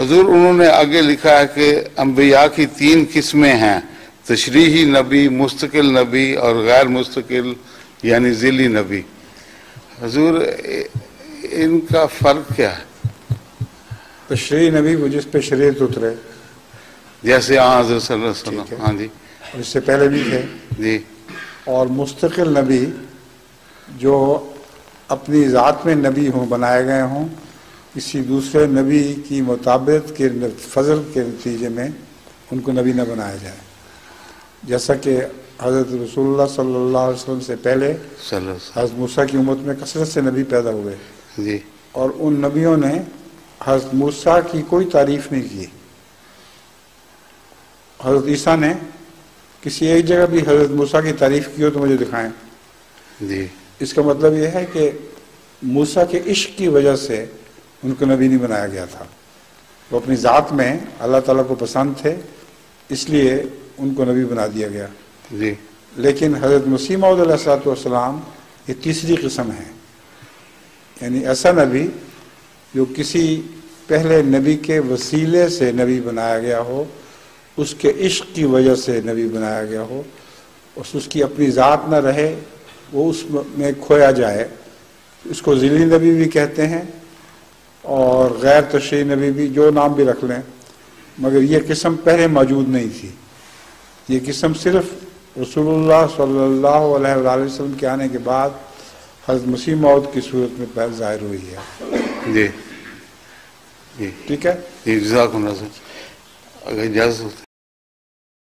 حضور انہوں نے آگے لکھا ہے کہ انبیاء کی 3 قسمیں ہیں، تشریحی نبی، مستقل نبی اور غیر مستقل یعنی ذیلی نبی۔ حضور ان کا فرق کیا ہے؟ تشریحی نبی وہ جس پہ شریعت اترے، جیسے حضرت صلی اللہ علیہ وسلم، ہاں جی، اور اس سے پہلے بھی تھے، جی، اور مستقل نبی جو اپنی ذات میں نبی ہوں، بنائے گئے ہوں، کسی دوسرے نبی کی مطابقت کے فضل کے نتیجے میں ان کو نبی نہ بنایا جائے، جیسا کہ حضرت رسول اللہ صلی اللہ علیہ وسلم سے پہلے حضرت موسیٰ کی امت میں کثرت سے نبی پیدا ہوئے، جی، اور ان نبیوں نے حضرت موسیٰ کی کوئی تعریف نہیں کی۔ حضرت عیسیٰ نے کسی ایک جگہ بھی حضرت موسیٰ کی تعریف کی ہو تو مجھے دکھائیں۔ جی، اس کا مطلب یہ ہے کہ موسیٰ کے عشق کی وجہ سے ان کو نبی نہیں بنایا گیا تھا، وہ اپنی ذات میں اللہ تعالیٰ کو پسند تھے، اس لیے ان کو نبی بنا دیا گیا۔ جی، لیکن حضرت مسیح موعود علیہ الصلوۃ والسلام یہ تیسری قسم ہے، یعنی ایسا نبی جو کسی پہلے نبی کے وسیلے سے نبی بنایا گیا ہو، اس کے عشق کی وجہ سے نبی بنایا گیا ہو، اس کی اپنی ذات نہ رہے، وہ اس میں کھویا جائے، اس کو ذیلی نبی بھی کہتے ہیں اور غیر تشریحی نبی بھی، جو نام بھی رکھ لیں، مگر یہ قسم پہلے موجود نہیں تھی۔ یہ قسم صرف رسول اللہ صلی اللہ علیہ وآلہ وسلم کے آنے کے بعد حضرت مسیح موعود کی صورت میں پہلے ظاہر ہوئی ہے۔ جی، جی، ٹھیک ہے، جی، جزاک اللہ خیر۔ اگر اجازت